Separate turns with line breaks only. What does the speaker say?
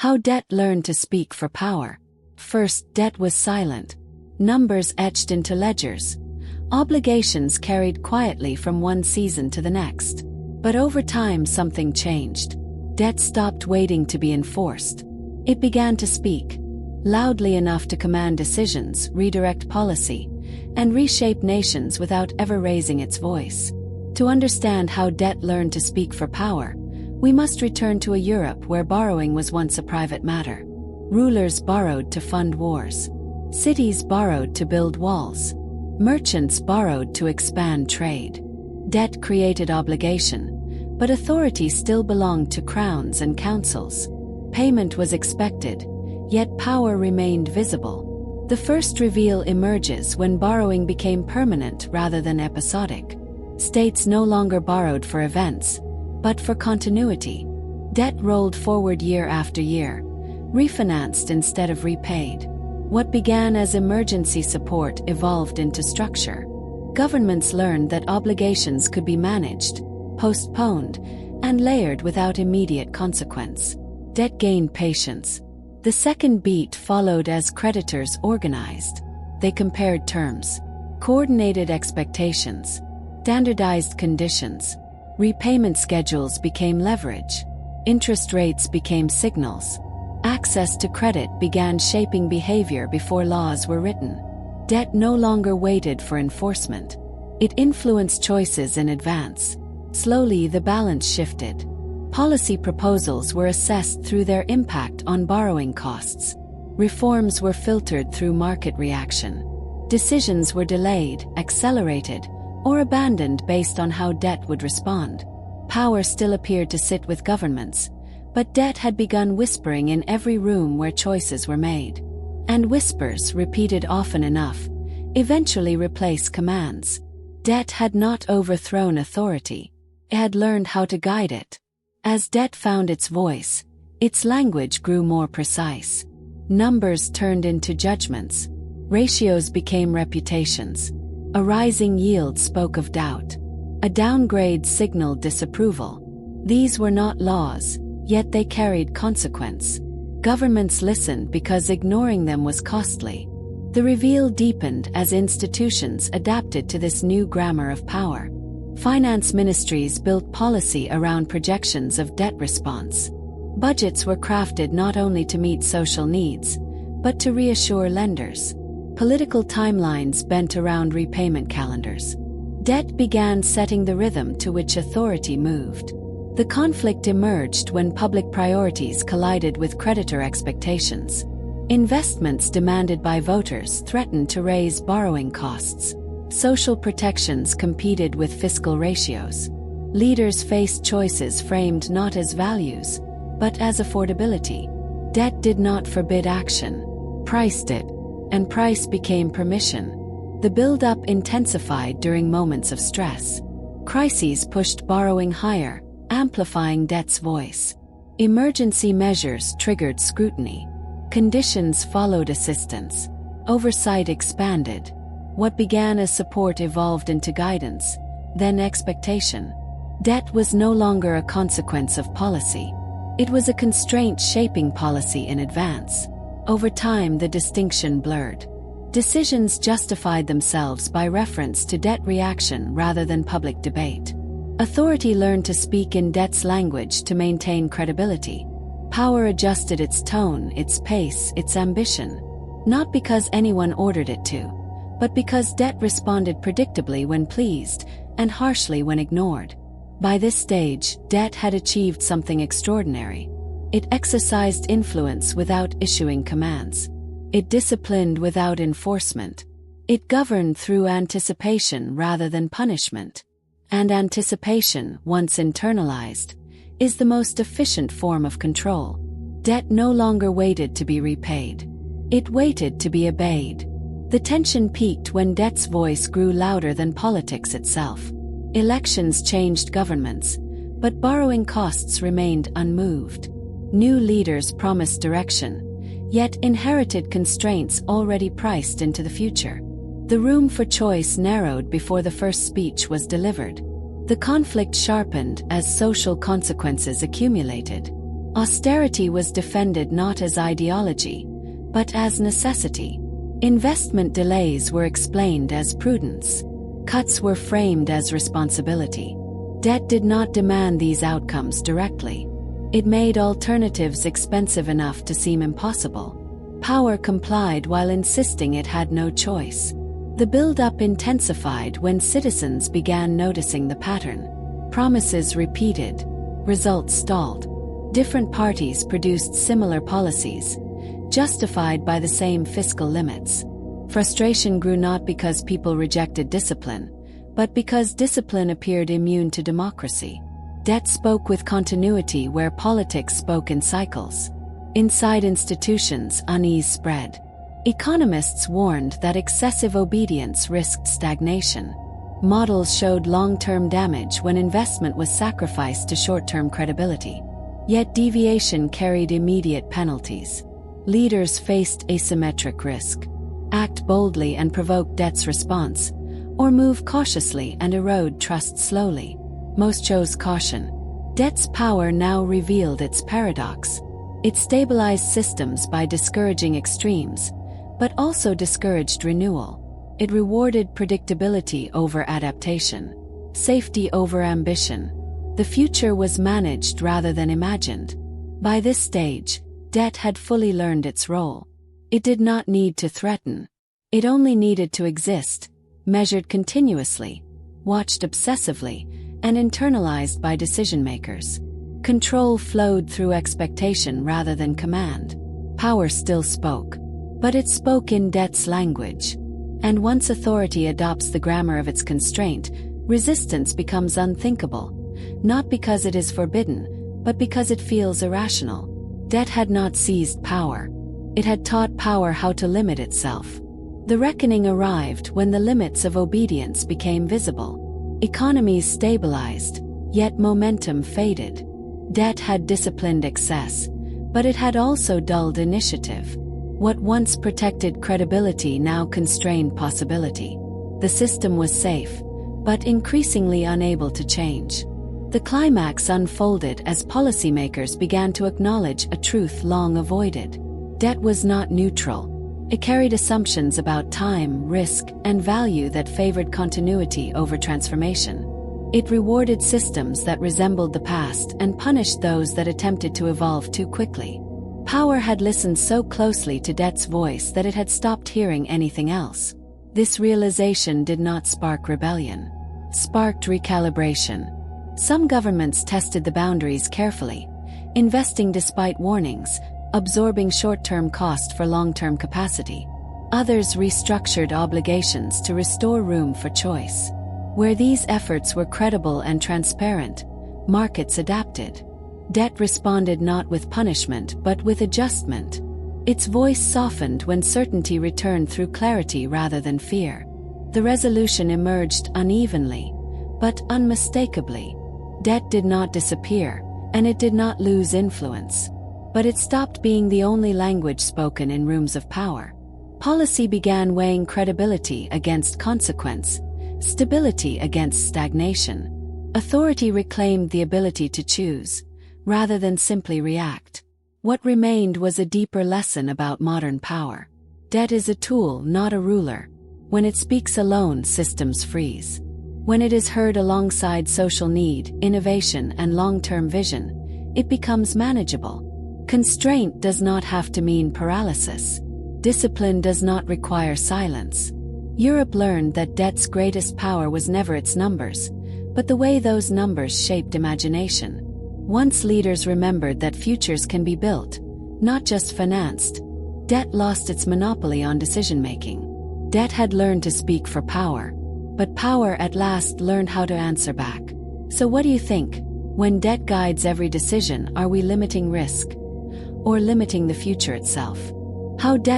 How debt learned to speak for power. First, debt was silent. Numbers etched into ledgers. Obligations carried quietly from one season to the next. But over time something changed. Debt stopped waiting to be enforced. It began to speak, loudly enough to command decisions, redirect policy, and reshape nations without ever raising its voice. To understand how debt learned to speak for power, we must return to a Europe where borrowing was once a private matter. Rulers borrowed to fund wars. Cities borrowed to build walls. Merchants borrowed to expand trade. Debt created obligation, but authority still belonged to crowns and councils. Payment was expected, yet power remained visible. The first reveal emerges when borrowing became permanent rather than episodic. States no longer borrowed for events, but for continuity. Debt rolled forward year after year, refinanced instead of repaid. What began as emergency support evolved into structure. Governments learned that obligations could be managed, postponed, and layered without immediate consequence. Debt gained patience. The second beat followed as creditors organized. They compared terms, coordinated expectations, standardized conditions. Repayment schedules became leverage. Interest rates became signals. Access to credit began shaping behavior before laws were written. Debt no longer waited for enforcement. It influenced choices in advance. Slowly, the balance shifted. Policy proposals were assessed through their impact on borrowing costs. Reforms were filtered through market reaction. Decisions were delayed, accelerated, or abandoned based on how debt would respond. Power still appeared to sit with governments, but debt had begun whispering in every room where choices were made. And whispers, repeated often enough, eventually replaced commands. Debt had not overthrown authority. It had learned how to guide it. As debt found its voice, its language grew more precise. Numbers turned into judgments. Ratios became reputations. A rising yield spoke of doubt. A downgrade signaled disapproval. These were not laws, yet they carried consequence. Governments listened because ignoring them was costly. The reveal deepened as institutions adapted to this new grammar of power. Finance ministries built policy around projections of debt response. Budgets were crafted not only to meet social needs, but to reassure lenders. Political timelines bent around repayment calendars. Debt began setting the rhythm to which authority moved. The conflict emerged when public priorities collided with creditor expectations. Investments demanded by voters threatened to raise borrowing costs. Social protections competed with fiscal ratios. Leaders faced choices framed not as values, but as affordability. Debt did not forbid action. Price did. And price became permission. The build-up intensified during moments of stress. Crises pushed borrowing higher, amplifying debt's voice. Emergency measures triggered scrutiny. Conditions followed assistance. Oversight expanded. What began as support evolved into guidance, then expectation. Debt was no longer a consequence of policy. It was a constraint shaping policy in advance. Over time, the distinction blurred. Decisions justified themselves by reference to debt reaction rather than public debate. Authority learned to speak in debt's language to maintain credibility. Power adjusted its tone, its pace, its ambition. Not because anyone ordered it to, but because debt responded predictably when pleased, and harshly when ignored. By this stage, debt had achieved something extraordinary. It exercised influence without issuing commands. It disciplined without enforcement. It governed through anticipation rather than punishment. And anticipation, once internalized, is the most efficient form of control. Debt no longer waited to be repaid. It waited to be obeyed. The tension peaked when debt's voice grew louder than politics itself. Elections changed governments, but borrowing costs remained unmoved. New leaders promised direction, yet inherited constraints already priced into the future. The room for choice narrowed before the first speech was delivered. The conflict sharpened as social consequences accumulated. Austerity was defended not as ideology, but as necessity. Investment delays were explained as prudence. Cuts were framed as responsibility. Debt did not demand these outcomes directly. It made alternatives expensive enough to seem impossible. Power complied while insisting it had no choice. The build-up intensified when citizens began noticing the pattern. Promises repeated, results stalled. Different parties produced similar policies, justified by the same fiscal limits. Frustration grew not because people rejected discipline, but because discipline appeared immune to democracy. Debt spoke with continuity where politics spoke in cycles. Inside institutions, unease spread. Economists warned that excessive obedience risked stagnation. Models showed long-term damage when investment was sacrificed to short-term credibility. Yet deviation carried immediate penalties. Leaders faced asymmetric risk. Act boldly and provoke debt's response, or move cautiously and erode trust slowly. Most chose caution. Debt's power now revealed its paradox. It stabilized systems by discouraging extremes, but also discouraged renewal. It rewarded predictability over adaptation, safety over ambition. The future was managed rather than imagined. By this stage, debt had fully learned its role. It did not need to threaten. It only needed to exist, measured continuously, watched obsessively, and internalized by decision-makers. Control flowed through expectation rather than command. Power still spoke, but it spoke in debt's language. And once authority adopts the grammar of its constraint, resistance becomes unthinkable, not because it is forbidden, but because it feels irrational. Debt had not seized power. It had taught power how to limit itself. The reckoning arrived when the limits of obedience became visible. Economies stabilized, yet momentum faded. Debt had disciplined excess, but it had also dulled initiative. What once protected credibility now constrained possibility. The system was safe, but increasingly unable to change. The climax unfolded as policymakers began to acknowledge a truth long avoided. Debt was not neutral. It carried assumptions about time, risk, and value that favored continuity over transformation. It rewarded systems that resembled the past and punished those that attempted to evolve too quickly. Power had listened so closely to debt's voice that it had stopped hearing anything else. This realization did not spark rebellion. Sparked recalibration. Some governments tested the boundaries carefully, investing despite warnings, absorbing short-term cost for long-term capacity. Others restructured obligations to restore room for choice. Where these efforts were credible and transparent, markets adapted. Debt responded not with punishment but with adjustment. Its voice softened when certainty returned through clarity rather than fear. The resolution emerged unevenly, but unmistakably. Debt did not disappear, and it did not lose influence. But it stopped being the only language spoken in rooms of power. Policy began weighing credibility against consequence, stability against stagnation. Authority reclaimed the ability to choose, rather than simply react. What remained was a deeper lesson about modern power. Debt is a tool, not a ruler. When it speaks alone, systems freeze. When it is heard alongside social need, innovation, and long-term vision, it becomes manageable. Constraint does not have to mean paralysis. Discipline does not require silence. Europe learned that debt's greatest power was never its numbers, but the way those numbers shaped imagination. Once leaders remembered that futures can be built, not just financed, debt lost its monopoly on decision-making. Debt had learned to speak for power, but power at last learned how to answer back. So what do you think? When debt guides every decision, are we limiting risk? Or limiting the future itself? How debt